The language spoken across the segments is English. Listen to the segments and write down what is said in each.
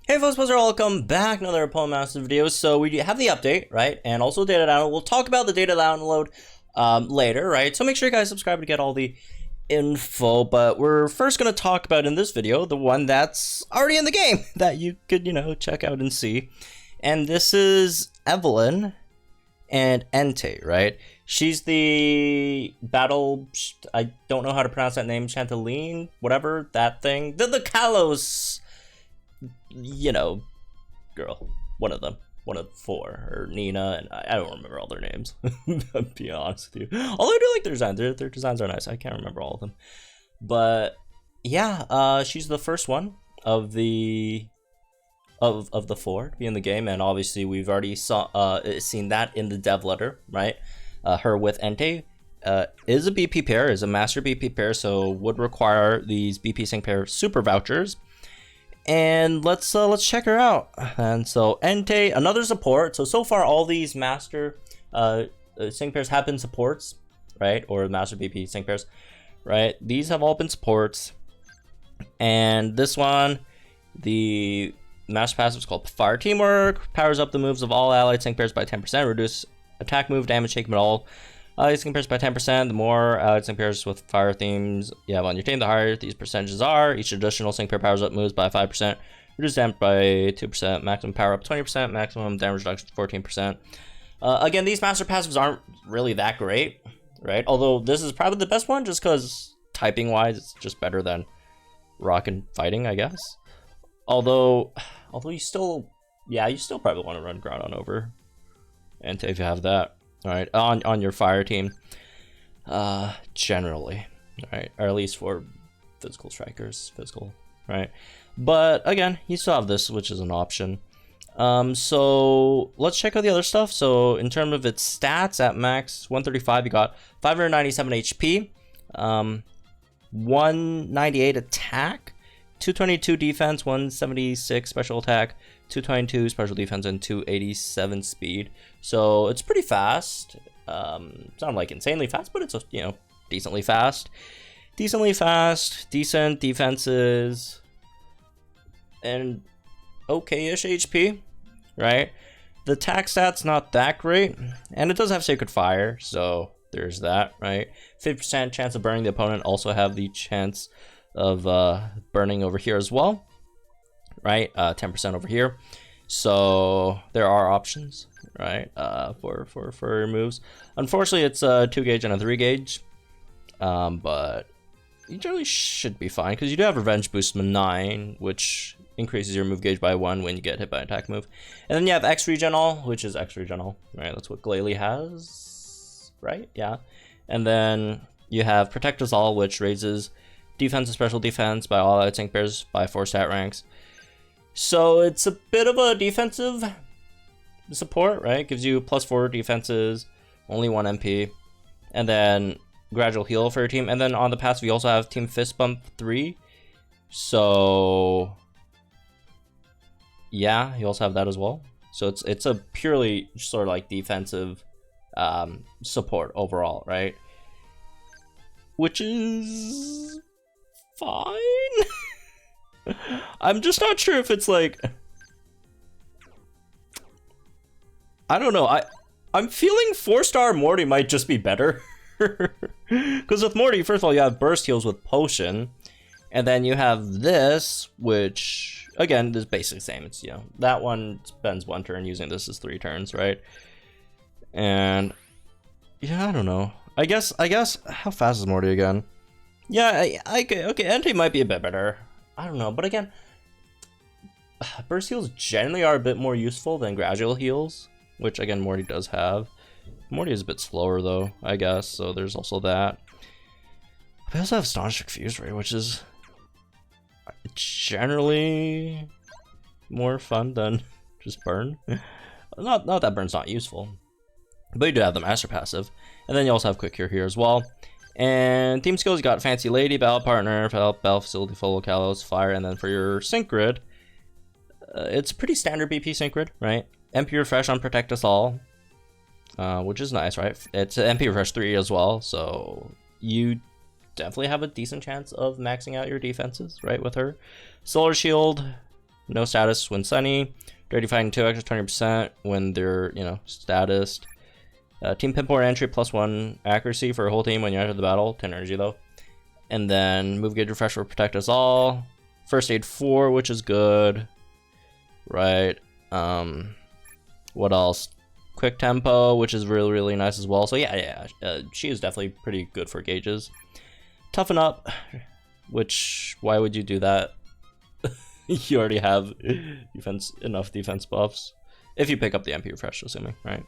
Hey folks, welcome back, another Opponent Master video. So we have the update, right, and also data download. We'll talk about the data download later, right, so make sure you guys subscribe to get all the info, but we're first going to talk about in this video the one that's already in the game that you could, check out and see, and this is Evelyn Entei, right? She's the battle, I don't know how to pronounce that name, Chanteline, whatever, that thing, the Kalos, girl, one of them, one of four, or Nina, and I don't remember all their names, to be honest with you. Although I do like their designs, their designs are nice, I can't remember all of them. But yeah, she's the first one of the four to be in the game, and obviously we've already seen that in the dev letter, right? Her with Entei is a BP pair, is a master BP pair, so would require these BP sync pair super vouchers. And let's check her out. And so Entei, another support. So far all these master sync pairs have been supports, right? Or master BP sync pairs, right? These have all been supports. And this one, the master passive is called Fire Teamwork. Powers up the moves of all allied sync pairs by 10%. Reduce attack move damage taken by all allied sync pairs by 10%. The more allied sync pairs with fire themes you have on your team, the higher these percentages are. Each additional sync pair powers up moves by 5%. Reduce damage by 2%. Maximum power up 20%. Maximum damage reduction 14%. Again, these master passives aren't really that great, right? Although this is probably the best one just because typing wise it's just better than rock and fighting, I guess. Although you still probably want to run ground on over and if you have that. All right, on your fire team, generally, all right, or at least for physical strikers, right? But again, you still have this, which is an option. So let's check out the other stuff. So in terms of its stats, at max 135, you got 597 HP, 198 attack, 222 defense, 176 special attack, 222 special defense, and 287 speed. So it's pretty fast. It's not like insanely fast, but it's decently fast. Decent defenses, and okay-ish HP, right? The attack stat's not that great, and it does have Sacred Fire, so there's that, right? 50% chance of burning the opponent. Also have the chance of burning over here as well, right? 10% over here. So there are options, right? For moves. Unfortunately, it's a 2 gauge and a 3 gauge, but you generally should be fine because you do have Revenge Boost 9, which increases your move gauge by 1 when you get hit by an attack move. And then you have X Regen All, which is X Regen All, right? That's what Glalie has, right? Yeah. And then you have Protect Us All, which raises defense and special defense by all allied sync pairs by 4 stat ranks. So it's a bit of a defensive support, right? Gives you +4 defenses, only 1 MP, and then gradual heal for your team. And then on the passive, you also have Team Fist Bump 3. So yeah, you also have that as well. So it's a purely sort of like defensive support overall, right? Which is fine. I'm just not sure if it's like, I don't know, I'm feeling 4-star Morty might just be better. Because with Morty, first of all, you have burst heals with potion, and then you have this, which again is basically the same. It's that one spends 1 turn using this as 3 turns, right? And yeah, I don't know. I guess how fast is Morty again? Yeah, okay, Entei might be a bit better. I don't know, but again, burst heals generally are a bit more useful than gradual heals, which again Morty does have. Morty is a bit slower though, I guess, so there's also that. We also have Astonishing Fuse Ray, which is generally more fun than just burn. Not that burn's not useful, but you do have the master passive, and then you also have Quick Cure here as well. And team skills, you got Fancy Lady, Battle Partner, Battle Facility, Full Kalos, Fire, and then for your sync grid, it's pretty standard BP sync grid, right? MP Refresh on Protect Us All, which is nice, right? It's MP Refresh 3 as well, so you definitely have a decent chance of maxing out your defenses, right, with her. Solar Shield, no status when sunny. Dirty Fighting 2 extra 20% when they're, you know, statused. Team Pinpoint Entry +1 accuracy for a whole team when you enter the battle. 10 energy though. And then Move Gauge Refresh will protect us all. First Aid 4, which is good. Right. What else? Quick Tempo, which is really, really nice as well. So yeah, she is definitely pretty good for gauges. Toughen Up, which, why would you do that? You already have enough defense buffs. If you pick up the MP Refresh, assuming, right?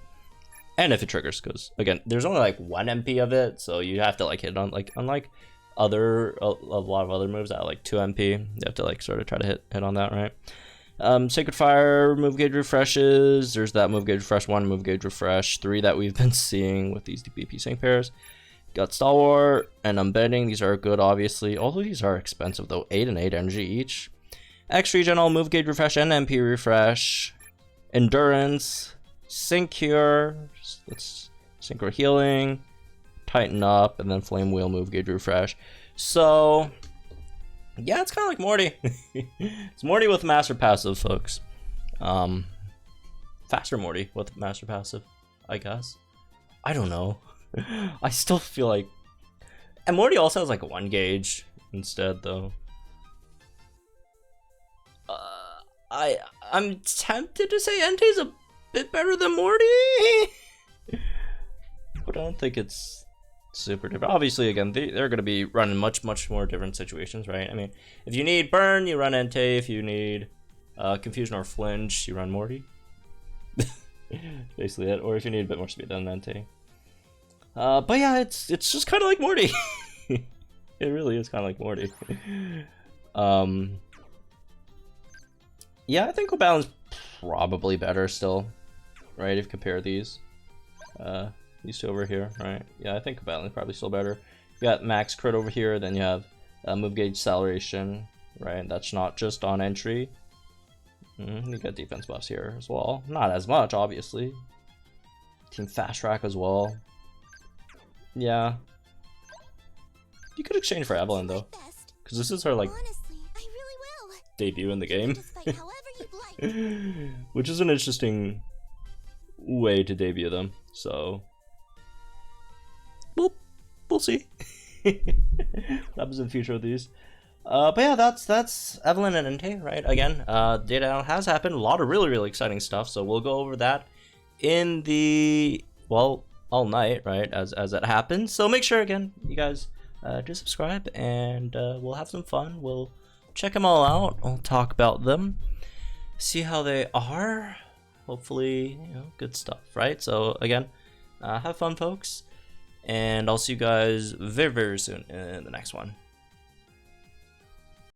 And if it triggers, because again, there's only like 1 MP of it, so you have to like hit on, like, unlike a lot of other moves that are like 2 MP, you have to like sort of try to hit on that, right? Sacred Fire, Move Gauge Refreshes. There's that Move Gauge Refresh 1, Move Gauge Refresh 3 that we've been seeing with these DPP sync pairs. Got Stalwart and Unbending. These are good, obviously. Although these are expensive though, 8 and 8 energy each. Extra General, Move Gauge Refresh and MP Refresh. Endurance, Sync Cure, let's Synchro Healing, Tighten Up, and then Flame Wheel, Move Gauge Refresh. So yeah, it's kind of like Morty. It's Morty with Master Passive, folks. Faster Morty with Master Passive, I guess. I don't know. I still feel like, and Morty also has like 1 gauge instead though. I'm tempted to say Entei's a bit better than Morty, but I don't think it's super different. Obviously, again, they're going to be running much more different situations, right? I mean, if you need Burn, you run Entei. If you need Confusion or Flinch, you run Morty. Basically it. Or if you need a bit more speed, then Entei. But yeah, it's just kind of like Morty. It really is kind of like Morty. Yeah, I think Obalin's probably better still, right? If you compare these two over here, right? Yeah, I think Obalin's probably still better. You got max crit over here, then you have move gauge acceleration, right? That's not just on entry. You got defense buffs here as well. Not as much, obviously. Team fast track as well. Yeah. You could exchange for Evelyn though, because this is her like debut in the game. Which is an interesting way to debut them, so we'll see what happens in the future with these. But yeah, that's Evelyn and Entei, right? Again, data has happened, a lot of really exciting stuff, so we'll go over that in the, well, all night, right, as it happens. So make sure, again, you guys do subscribe, and we'll have some fun. We'll check them all out, we'll talk about them, see how they are. Hopefully, you know, good stuff, right? So again, have fun, folks, and I'll see you guys very soon in the next one.